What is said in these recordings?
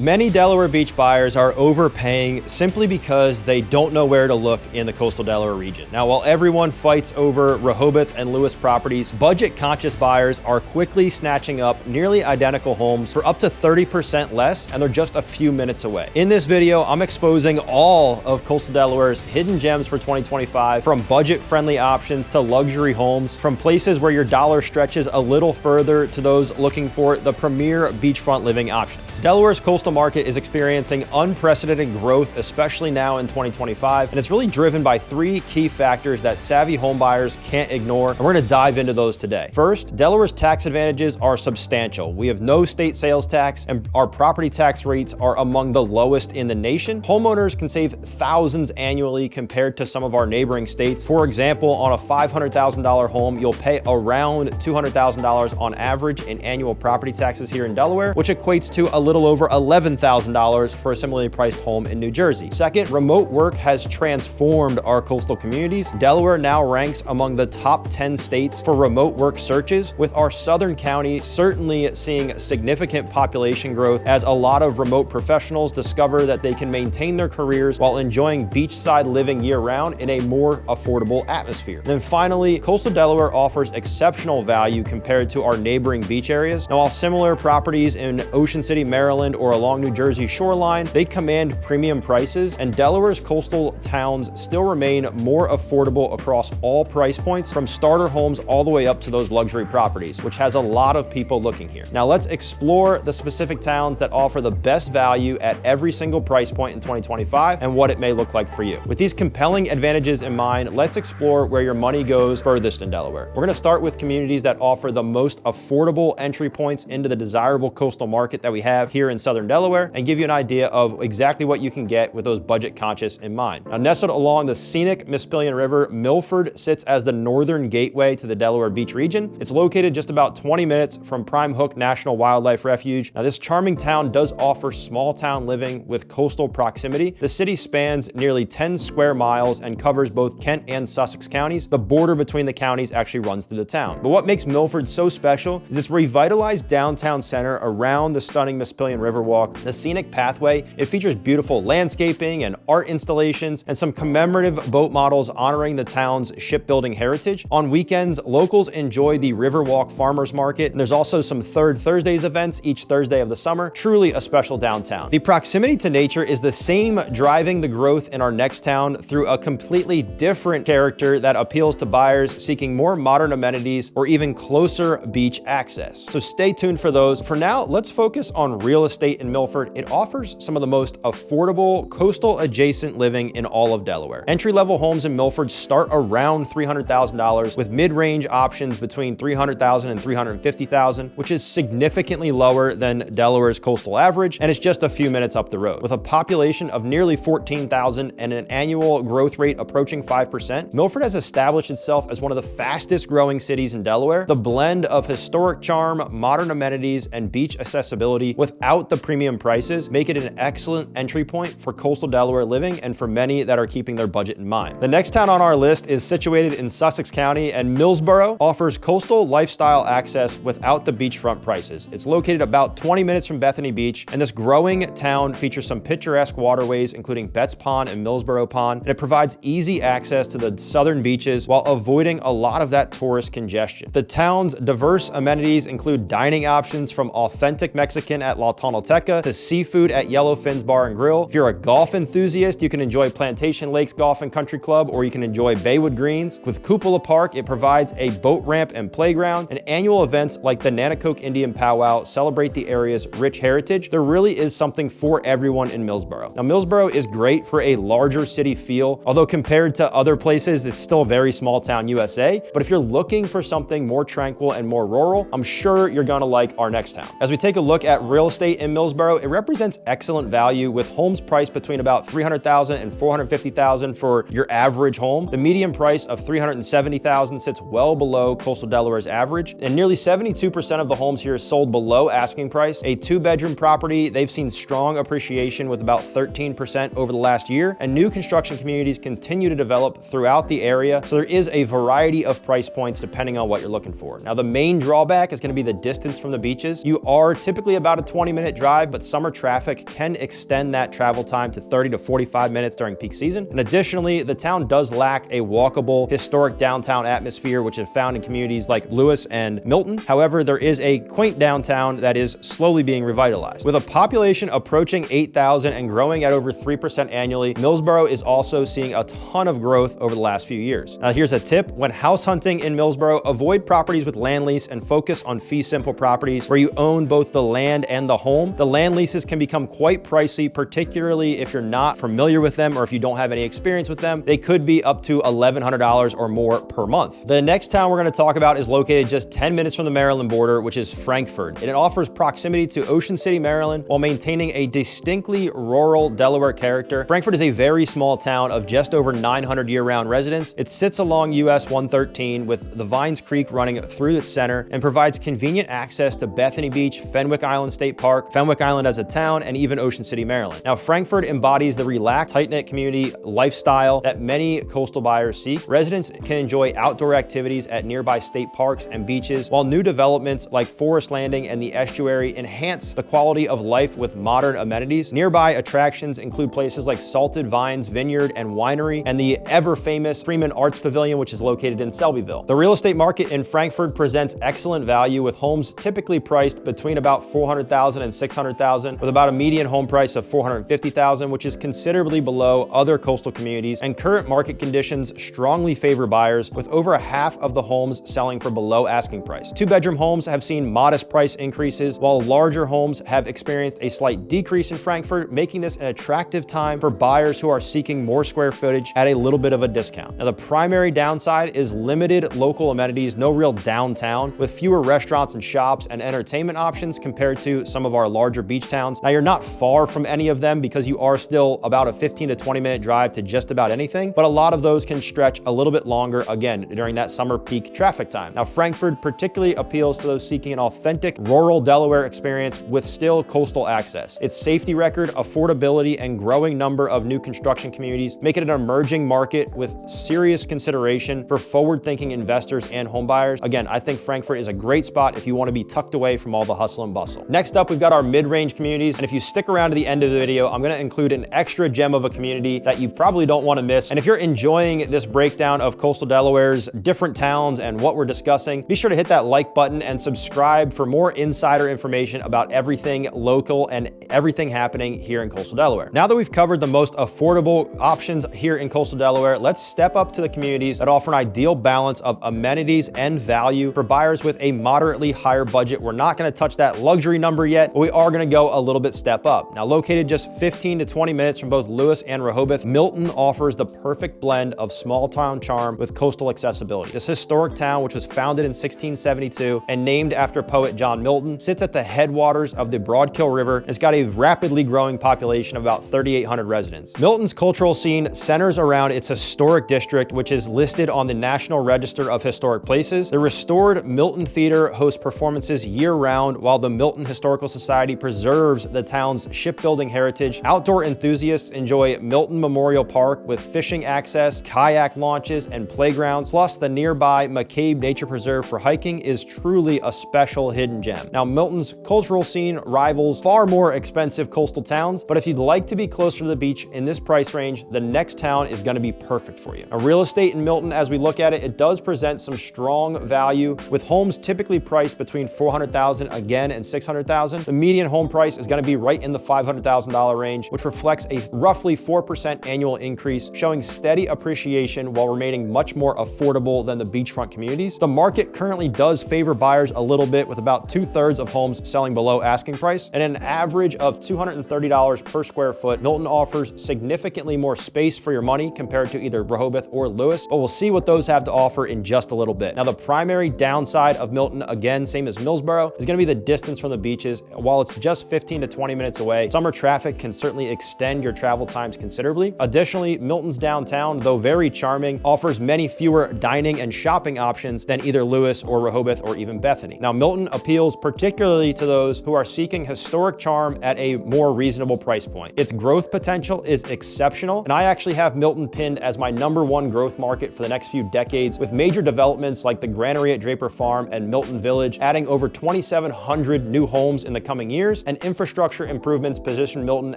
Many Delaware Beach buyers are overpaying simply because they don't know where to look in the coastal Delaware region. Now, while everyone fights over Rehoboth and Lewes properties, budget-conscious buyers are quickly snatching up nearly identical homes for up to 30% less, and they're just a few minutes away. In this video, I'm exposing all of coastal Delaware's hidden gems for 2025, from budget-friendly options to luxury homes, from places where your dollar stretches a little further to those looking for the premier beachfront living options. Delaware's coastal market is experiencing unprecedented growth, especially now in 2025, and it's really driven by three key factors that savvy homebuyers can't ignore, and we're going to dive into those today. First, Delaware's tax advantages are substantial. We have no state sales tax, and our property tax rates are among the lowest in the nation. Homeowners can save thousands annually compared to some of our neighboring states. For example, on a $500,000 home, you'll pay around $200,000 on average in annual property taxes here in Delaware, which equates to a little over $11,000 for a similarly priced home in New Jersey. Second, remote work has transformed our coastal communities. Delaware now ranks among the top 10 states for remote work searches, with our southern county certainly seeing significant population growth as a lot of remote professionals discover that they can maintain their careers while enjoying beachside living year-round in a more affordable atmosphere. And then finally, coastal Delaware offers exceptional value compared to our neighboring beach areas. Now, while similar properties in Ocean City, Maryland, or along New Jersey shoreline, they command premium prices, and Delaware's coastal towns still remain more affordable across all price points, from starter homes all the way up to those luxury properties, which has a lot of people looking here. Now, let's explore the specific towns that offer the best value at every single price point in 2025 and what it may look like for you. With these compelling advantages in mind, let's explore where your money goes furthest in Delaware. We're going to start with communities that offer the most affordable entry points into the desirable coastal market that we have here in southern Delaware, and give you an idea of exactly what you can get with those budget conscious in mind. Now, nestled along the scenic Milford River, Milford sits as the northern gateway to the Delaware Beach region. It's located just about 20 minutes from Prime Hook National Wildlife Refuge. Now, this charming town does offer small town living with coastal proximity. The city spans nearly 10 square miles and covers both Kent and Sussex counties. The border between the counties actually runs through the town. But what makes Milford so special is its revitalized downtown center around the stunning Milford Riverwalk. The scenic pathway, it features beautiful landscaping and art installations and some commemorative boat models honoring the town's shipbuilding heritage. On weekends, locals enjoy the Riverwalk Farmers Market, and there's also some Third Thursdays events each Thursday of the summer. Truly a special downtown. The proximity to nature is the same driving the growth in our next town through a completely different character that appeals to buyers seeking more modern amenities or even closer beach access. So stay tuned for those. For now, let's focus on real estate in Milford. It offers some of the most affordable coastal adjacent living in all of Delaware. Entry-level homes in Milford start around $300,000, with mid-range options between $300,000 and $350,000, which is significantly lower than Delaware's coastal average, and it's just a few minutes up the road. With a population of nearly 14,000 and an annual growth rate approaching 5%, Milford has established itself as one of the fastest growing cities in Delaware. The blend of historic charm, modern amenities, and beach accessibility without the premium prices make it an excellent entry point for coastal Delaware living, and for many that are keeping their budget in mind. The next town on our list is situated in Sussex County, and Millsboro offers coastal lifestyle access without the beachfront prices. It's located about 20 minutes from Bethany Beach, and this growing town features some picturesque waterways, including Betts Pond and Millsboro Pond, and it provides easy access to the southern beaches while avoiding a lot of that tourist congestion. The town's diverse amenities include dining options from authentic Mexican at La Tonoteca to seafood at Yellowfin's Bar and Grill. If you're a golf enthusiast, you can enjoy Plantation Lakes Golf and Country Club, or you can enjoy Baywood Greens. With Cupola Park, it provides a boat ramp and playground, and annual events like the Nanacoke Indian Powwow celebrate the area's rich heritage. There really is something for everyone in Millsboro. Now, Millsboro is great for a larger city feel, although compared to other places, it's still a very small town USA. But if you're looking for something more tranquil and more rural, I'm sure you're gonna like our next town. As we take a look at real estate in Millsboro, it represents excellent value, with homes priced between about $300,000 and $450,000 for your average home. The median price of $370,000 sits well below coastal Delaware's average, and nearly 72% of the homes here is sold below asking price. A two-bedroom property, they've seen strong appreciation with about 13% over the last year, and new construction communities continue to develop throughout the area, so there is a variety of price points depending on what you're looking for. Now, the main drawback is going to be the distance from the beaches. You are typically about a 20-minute drive drive, but summer traffic can extend that travel time to 30 to 45 minutes during peak season. And additionally, the town does lack a walkable, historic downtown atmosphere, which is found in communities like Lewes and Milton. However, there is a quaint downtown that is slowly being revitalized. With a population approaching 8,000 and growing at over 3% annually, Millsboro is also seeing a ton of growth over the last few years. Now, here's a tip. When house hunting in Millsboro, avoid properties with land lease and focus on fee simple properties where you own both the land and the home. The land leases can become quite pricey, particularly if you're not familiar with them or if you don't have any experience with them. They could be up to $1,100 or more per month. The next town we're going to talk about is located just 10 minutes from the Maryland border, which is Frankford. And it offers proximity to Ocean City, Maryland, while maintaining a distinctly rural Delaware character. Frankford is a very small town of just over 900 year-round residents. It sits along US 113 with the Vines Creek running through its center and provides convenient access to Bethany Beach, Fenwick Island State Park, Fenwick Island as a town, and even Ocean City, Maryland. Now, Frankford embodies the relaxed, tight-knit community lifestyle that many coastal buyers seek. Residents can enjoy outdoor activities at nearby state parks and beaches, while new developments like Forest Landing and the estuary enhance the quality of life with modern amenities. Nearby attractions include places like Salted Vines Vineyard and Winery and the ever-famous Freeman Arts Pavilion, which is located in Selbyville. The real estate market in Frankford presents excellent value, with homes typically priced between about $400,000 and $600,000, with about a median home price of $450,000, which is considerably below other coastal communities. And current market conditions strongly favor buyers, with over half of the homes selling for below asking price. Two-bedroom homes have seen modest price increases, while larger homes have experienced a slight decrease in Frankfurt, making this an attractive time for buyers who are seeking more square footage at a little bit of a discount. Now, the primary downside is limited local amenities, no real downtown, with fewer restaurants and shops and entertainment options compared to some of our larger beach towns. Now, you're not far from any of them because you are still about a 15 to 20 minute drive to just about anything, but a lot of those can stretch a little bit longer, again, during that summer peak traffic time. Now, Frankford particularly appeals to those seeking an authentic rural Delaware experience with still coastal access. Its safety record, affordability, and growing number of new construction communities make it an emerging market with serious consideration for forward-thinking investors and homebuyers. Again, I think Frankfurt is a great spot if you want to be tucked away from all the hustle and bustle. Next up, we've got our mid-range communities, and if you stick around to the end of the video, I'm going to include an extra gem of a community that you probably don't want to miss. And if you're enjoying this breakdown of coastal Delaware's different towns and what we're discussing, be sure to hit that like button and subscribe for more insider information about everything local and everything happening here in coastal Delaware. Now that we've covered the most affordable options here in coastal Delaware, let's step up to the communities that offer an ideal balance of amenities and value for buyers with a moderately higher budget. We're not going to touch that luxury number yet, but we are going to go a little bit step up. Now, located just 15 to 20 minutes from both Lewes and Rehoboth, Milton offers the perfect blend of small town charm with coastal accessibility. This historic town, which was founded in 1672 and named after poet John Milton, sits at the headwaters of the Broadkill River and has got a rapidly growing population of about 3,800 residents. Milton's cultural scene centers around its historic district, which is listed on the National Register of Historic Places. The restored Milton Theater hosts performances year-round, while the Milton Historical Society preserves the town's shipbuilding heritage. Outdoor enthusiasts enjoy Milton Memorial Park with fishing access, kayak launches, and playgrounds, plus the nearby McCabe Nature Preserve for hiking is truly a special hidden gem. Now, Milton's cultural scene rivals far more expensive coastal towns, but if you'd like to be closer to the beach in this price range, the next town is going to be perfect for you. Now, real estate in Milton, as we look at it, it does present some strong value, with homes typically priced between $400,000 again and $600,000. The median home price is going to be right in the $500,000 range, which reflects a roughly 4% annual increase, showing steady appreciation while remaining much more affordable than the beachfront communities. The market currently does favor buyers a little bit, with about 2/3 of homes selling below asking price, and an average of $230 per square foot. Milton offers significantly more space for your money compared to either Rehoboth or Lewes, but we'll see what those have to offer in just a little bit. Now, the primary downside of Milton, again, same as Millsboro, is going to be the distance from the beaches. While it's just 15 to 20 minutes away, summer traffic can certainly extend your travel times considerably. Additionally, Milton's downtown, though very charming, offers many fewer dining and shopping options than either Lewes or Rehoboth or even Bethany. Now, Milton appeals particularly to those who are seeking historic charm at a more reasonable price point. Its growth potential is exceptional, and I actually have Milton pinned as my #1 growth market for the next few decades, with major developments like the Granary at Draper Farm and Milton Village adding over 2,700 new homes in the coming years. years, and infrastructure improvements position Milton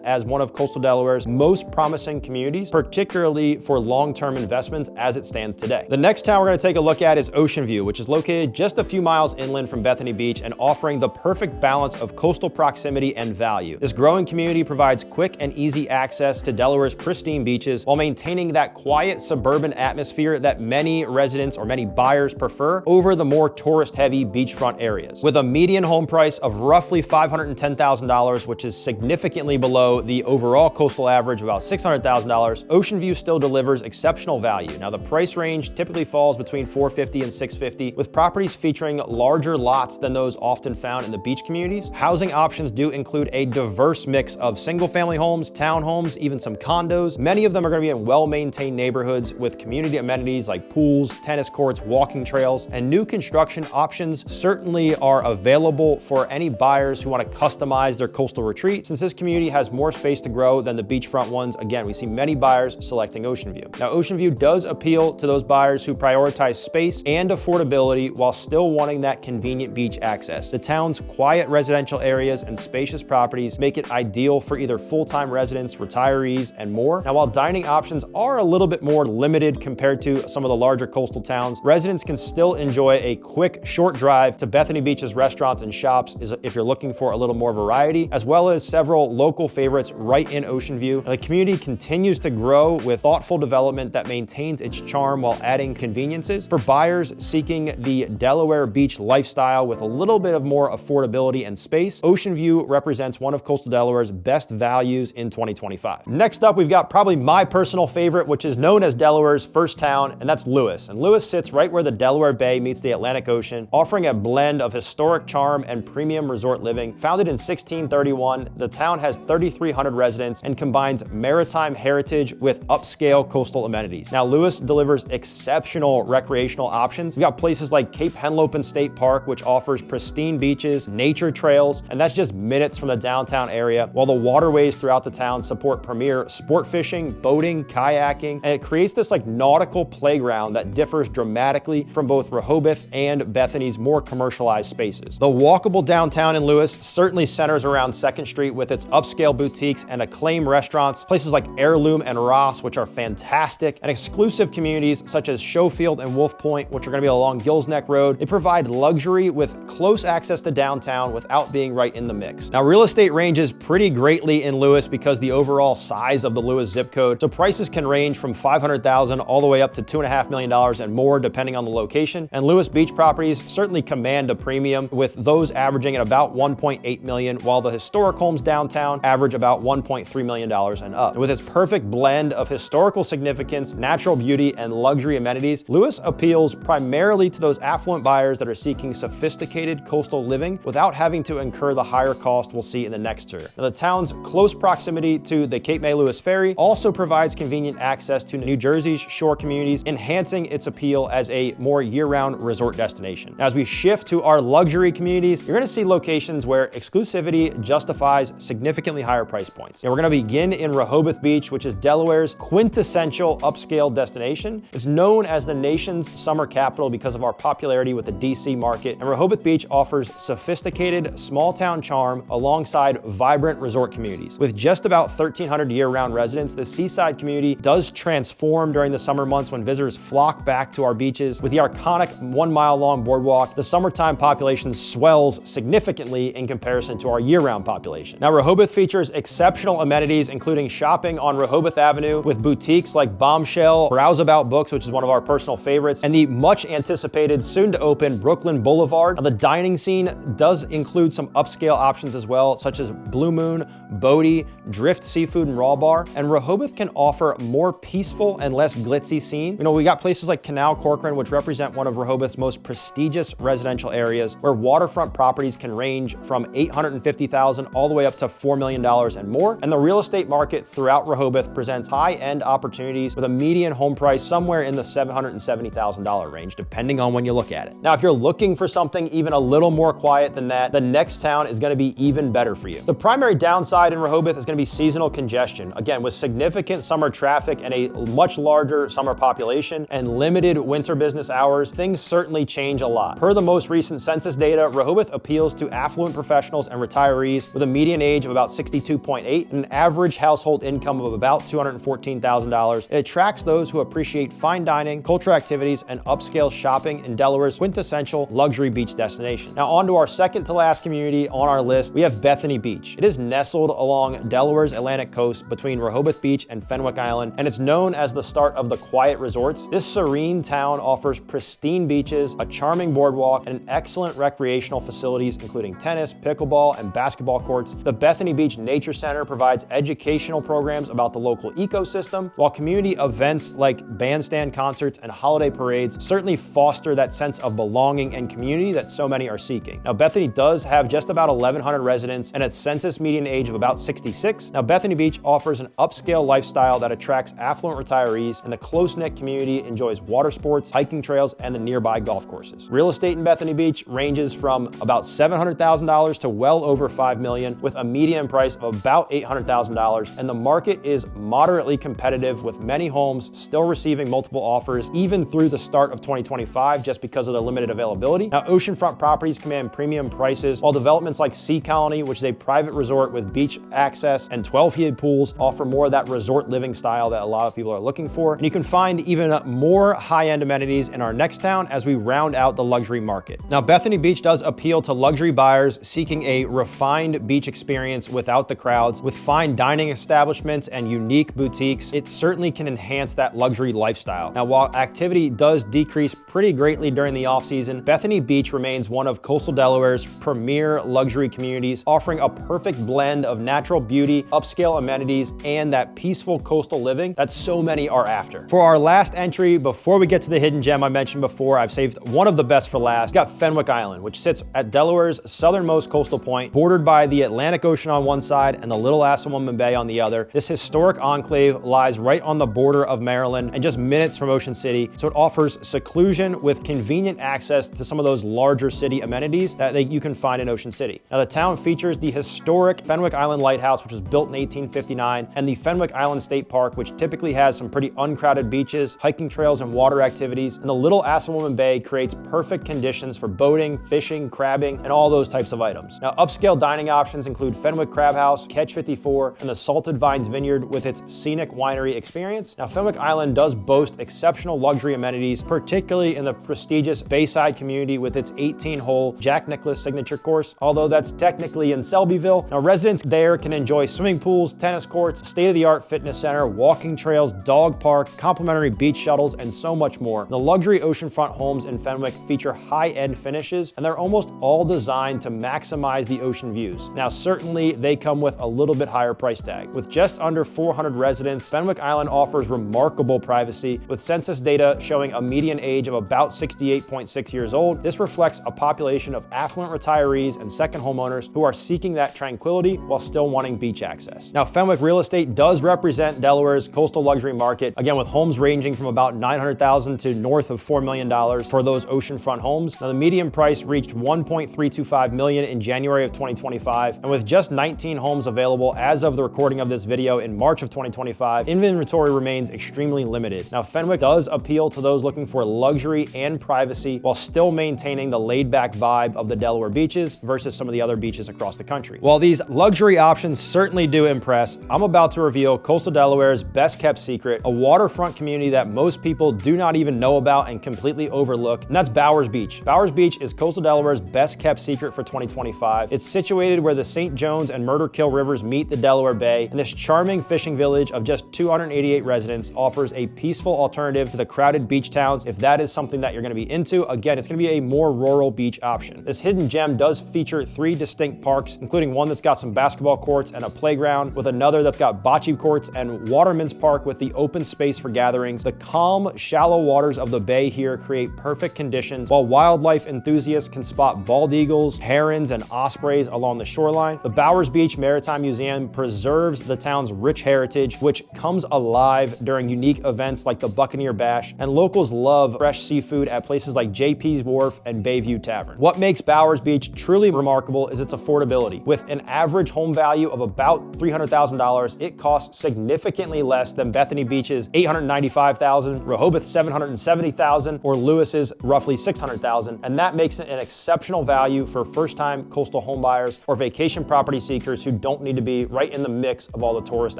as one of Coastal Delaware's most promising communities, particularly for long-term investments as it stands today. The next town we're going to take a look at is Ocean View, which is located just a few miles inland from Bethany Beach and offering the perfect balance of coastal proximity and value. This growing community provides quick and easy access to Delaware's pristine beaches while maintaining that quiet suburban atmosphere that many residents or many buyers prefer over the more tourist-heavy beachfront areas. With a median home price of roughly $510,000, which is significantly below the overall coastal average of about $600,000, Ocean View still delivers exceptional value. Now, the price range typically falls between $450,000 and $650,000, with properties featuring larger lots than those often found in the beach communities. Housing options do include a diverse mix of single-family homes, townhomes, even some condos. Many of them are going to be in well-maintained neighborhoods with community amenities like pools, tennis courts, walking trails, and new construction options certainly are available for any buyers who want to customize their coastal retreat. Since this community has more space to grow than the beachfront ones, again, we see many buyers selecting Ocean View. Now, Ocean View does appeal to those buyers who prioritize space and affordability while still wanting that convenient beach access. The town's quiet residential areas and spacious properties make it ideal for either full-time residents, retirees, and more. Now, while dining options are a little bit more limited compared to some of the larger coastal towns, residents can still enjoy a quick, short drive to Bethany Beach's restaurants and shops if you're looking for a little more variety, as well as several local favorites right in Ocean View. Now, the community continues to grow with thoughtful development that maintains its charm while adding conveniences. For buyers seeking the Delaware Beach lifestyle with a little bit of more affordability and space, Ocean View represents one of Coastal Delaware's best values in 2025. Next up, we've got probably my personal favorite, which is known as Delaware's first town, and that's Lewes. And Lewes sits right where the Delaware Bay meets the Atlantic Ocean, offering a blend of historic charm and premium resort living. Founded in 1631, the town has 3,300 residents and combines maritime heritage with upscale coastal amenities. Now, Lewes delivers exceptional recreational options. We've got places like Cape Henlopen State Park, which offers pristine beaches, nature trails, and that's just minutes from the downtown area, while the waterways throughout the town support premier sport fishing, boating, kayaking, and it creates this like nautical playground that differs dramatically from both Rehoboth and Bethany's more commercialized spaces. The walkable downtown in Lewes certainly centers around 2nd Street with its upscale boutiques and acclaimed restaurants, places like Heirloom and Ross, which are fantastic, and exclusive communities such as Schofield and Wolf Point, which are going to be along Gills Neck Road. They provide luxury with close access to downtown without being right in the mix. Now, real estate ranges pretty greatly in Lewes because the overall size of the Lewes zip code, so prices can range from $500,000 all the way up to $2.5 million and more depending on the location. And Lewes Beach properties certainly command a premium, with those averaging at about $1.8 million, while the historic homes downtown average about $1.3 million and up. And with its perfect blend of historical significance, natural beauty, and luxury amenities, Lewes appeals primarily to those affluent buyers that are seeking sophisticated coastal living without having to incur the higher cost we'll see in the next tour. Now, the town's close proximity to the Cape May Lewes Ferry also provides convenient access to New Jersey's shore communities, enhancing its appeal as a more year-round resort destination. Now, as we shift to our luxury communities, you're going to see locations where exclusivity justifies significantly higher price points. Now, we're going to begin in Rehoboth Beach, which is Delaware's quintessential upscale destination. It's known as the nation's summer capital because of our popularity with the DC market, and Rehoboth Beach offers sophisticated small-town charm alongside vibrant resort communities. With just about 1,300 year-round residents, the seaside community does transform during the summer months when visitors flock back to our beaches. With the iconic 1-mile-long boardwalk, the summertime population swells significantly in comparison to our year-round population. Now, Rehoboth features exceptional amenities, including shopping on Rehoboth Avenue with boutiques like Bombshell, Browse About Books, which is one of our personal favorites, and the much-anticipated, soon-to-open Brooklyn Boulevard. Now, the dining scene does include some upscale options as well, such as Blue Moon, Bodie, Drift Seafood and Raw Bar, and Rehoboth can offer more peaceful and less glitzy scene. You know, we got places like Canal Corcoran, which represent one of Rehoboth's most prestigious residential areas, where waterfront properties can range from $850,000 all the way up to $4 million and more. And the real estate market throughout Rehoboth presents high-end opportunities with a median home price somewhere in the $770,000 range, depending on when you look at it. Now, if you're looking for something even a little more quiet than that, the next town is going to be even better for you. The primary downside in Rehoboth is going to be seasonal congestion. Again, with significant summer traffic and a much larger summer population and limited winter business hours, things certainly change a lot. Per the most recent census data, Rehoboth appeals to affluent professionals millennials and retirees with a median age of about 62.8 and an average household income of about $214,000. It attracts those who appreciate fine dining, cultural activities, and upscale shopping in Delaware's quintessential luxury beach destination. Now on to our second to last community on our list, we have Bethany Beach. It is nestled along Delaware's Atlantic coast between Rehoboth Beach and Fenwick Island, and it's known as the start of the quiet resorts. This serene town offers pristine beaches, a charming boardwalk, and excellent recreational facilities including tennis, pickleball, and basketball courts. The Bethany Beach Nature Center provides educational programs about the local ecosystem, while community events like bandstand concerts and holiday parades certainly foster that sense of belonging and community that so many are seeking. Now, Bethany does have just about 1,100 residents and its census median age of about 66. Now, Bethany Beach offers an upscale lifestyle that attracts affluent retirees, and the close-knit community enjoys water sports, hiking trails, and the nearby golf courses. Real estate in Bethany Beach ranges from about $700,000 to well over $5 million, with a median price of about $800,000, and the market is moderately competitive, with many homes still receiving multiple offers even through the start of 2025 just because of the limited availability. Now, oceanfront properties command premium prices, while developments like Sea Colony, which is a private resort with beach access and 12 heated pools, offer more of that resort living style that a lot of people are looking for. And you can find even more high-end amenities in our next town as we round out the luxury market. Now, Bethany Beach does appeal to luxury buyers seeking a refined beach experience without the crowds. With fine dining establishments and unique boutiques, it certainly can enhance that luxury lifestyle. Now, while activity does decrease pretty greatly during the off-season, Bethany Beach remains one of Coastal Delaware's premier luxury communities, offering a perfect blend of natural beauty, upscale amenities, and that peaceful coastal living that so many are after. For our last entry, before we get to the hidden gem I mentioned before, I've saved one of the best for last. We've got Fenwick Island, which sits at Delaware's southernmost coastal point, bordered by the Atlantic Ocean on one side and the Little Assawoman Bay on the other. This historic enclave lies right on the border of Maryland and just minutes from Ocean City, so it offers seclusion with convenient access to some of those larger city amenities that you can find in Ocean City. Now, the town features the historic Fenwick Island Lighthouse, which was built in 1859, and the Fenwick Island State Park, which typically has some pretty uncrowded beaches, hiking trails, and water activities. And the Little Assawoman Bay creates perfect conditions for boating, fishing, crabbing, and all those types of items. Now, upscale dining options include Fenwick Crab House, Catch 54, and the Salted Vines Vineyard with its scenic winery experience. Now, Fenwick Island does boast exceptional luxury amenities, particularly in the prestigious Bayside community with its 18-hole Jack Nicklaus signature course, although that's technically in Selbyville. Now, residents there can enjoy swimming pools, tennis courts, state-of-the-art fitness center, walking trails, dog park, complimentary beach shuttles, and so much more. The luxury oceanfront homes in Fenwick feature high-end finishes, and they're almost all designed to maximize the ocean views. Now, certainly they come with a little bit higher price tag. With just under 400 residents, Fenwick Island offers remarkable privacy, with census data showing a median age of about 68.6 years old. This reflects a population of affluent retirees and second homeowners who are seeking that tranquility while still wanting beach access. Now, Fenwick Real Estate does represent Delaware's coastal luxury market, again with homes ranging from about $900,000 to north of $4 million for those oceanfront homes. Now, the median price reached $1.325 million in January of 2025, and with just 19 homes available as of the recording of this video in March of 2025, inventory remains extremely limited. Now, Fenwick does appeal to those looking for luxury and privacy while still maintaining the laid-back vibe of the Delaware beaches versus some of the other beaches across the country. While these luxury options certainly do impress, I'm about to reveal Coastal Delaware's best-kept secret, a waterfront community that most people do not even know about and completely overlook, and that's Bowers Beach. Bowers Beach is Coastal Delaware's best-kept secret for 2025. It's situated where the St. Jones and Murder Kill rivers meet the Delaware Bay, and this charming fishing village of just 288 residents offers a peaceful alternative to the crowded beach towns. If that is something that you're going to be into, again, it's going to be a more rural beach option. This hidden gem does feature 3 distinct parks, including one that's got some basketball courts and a playground, with another that's got bocce courts and Waterman's Park with the open space for gatherings. The calm, shallow waters of the bay here create perfect conditions, while wildlife enthusiasts can spot bald eagles, herons, and ospreys along the shoreline. The Bowers Beach Maritime Museum preserves the town's rich heritage, which comes alive during unique events like the Buccaneer Bash, and locals love fresh seafood at places like JP's Wharf and Bayview Tavern. What makes Bowers Beach truly remarkable is its affordability. With an average home value of about $300,000, it costs significantly less than Bethany Beach's $895,000, Rehoboth's $770,000, or Lewes's roughly $600,000, and that makes it an exceptional value for first-time coastal coastal home buyers or vacation property seekers who don't need to be right in the mix of all the tourist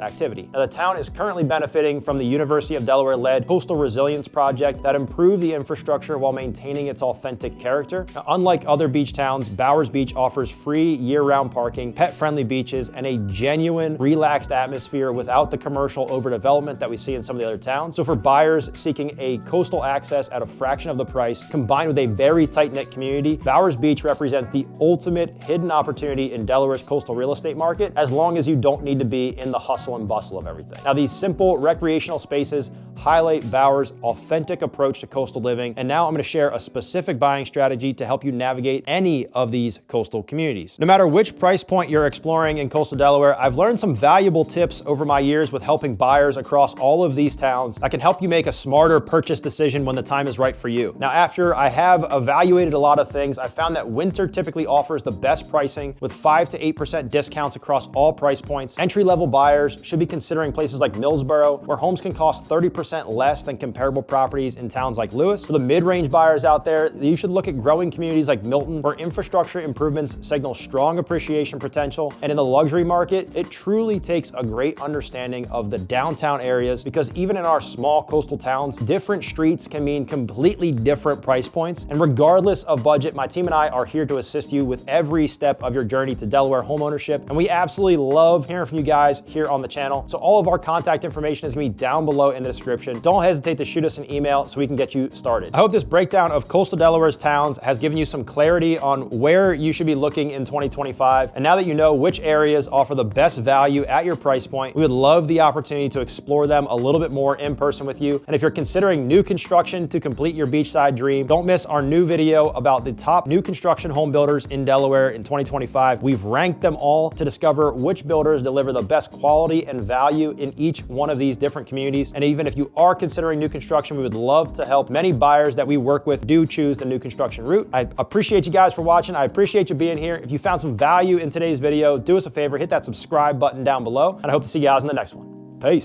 activity. Now, the town is currently benefiting from the University of Delaware-led Coastal Resilience Project that improved the infrastructure while maintaining its authentic character. Now, unlike other beach towns, Bowers Beach offers free year-round parking, pet-friendly beaches, and a genuine, relaxed atmosphere without the commercial overdevelopment that we see in some of the other towns. So for buyers seeking a coastal access at a fraction of the price, combined with a very tight-knit community, Bowers Beach represents the ultimate hidden opportunity in Delaware's coastal real estate market, as long as you don't need to be in the hustle and bustle of everything. Now, these simple recreational spaces highlight Bowers' authentic approach to coastal living, and now I'm going to share a specific buying strategy to help you navigate any of these coastal communities. No matter which price point you're exploring in coastal Delaware, I've learned some valuable tips over my years with helping buyers across all of these towns that can help you make a smarter purchase decision when the time is right for you. Now, after I have evaluated a lot of things, I found that winter typically offers the best pricing with 5 to 8% discounts across all price points. Entry-level buyers should be considering places like Millsboro, where homes can cost 30% less than comparable properties in towns like Lewes. For the mid-range buyers out there, you should look at growing communities like Milton, where infrastructure improvements signal strong appreciation potential. And in the luxury market, it truly takes a great understanding of the downtown areas, because even in our small coastal towns, different streets can mean completely different price points. And regardless of budget, my team and I are here to assist you with every step of your journey to Delaware homeownership. And we absolutely love hearing from you guys here on the channel. So all of our contact information is gonna be down below in the description. Don't hesitate to shoot us an email so we can get you started. I hope this breakdown of coastal Delaware's towns has given you some clarity on where you should be looking in 2025. And now that you know which areas offer the best value at your price point, we would love the opportunity to explore them a little bit more in person with you. And if you're considering new construction to complete your beachside dream, don't miss our new video about the top new construction home builders in Delaware in 2025. We've ranked them all to discover which builders deliver the best quality and value in each one of these different communities. And even if you are considering new construction, we would love to help many buyers that we work with do choose the new construction route. I appreciate you guys for watching. I appreciate you being here. If you found some value in today's video, do us a favor, hit that subscribe button down below, and I hope to see you guys in the next one. Peace.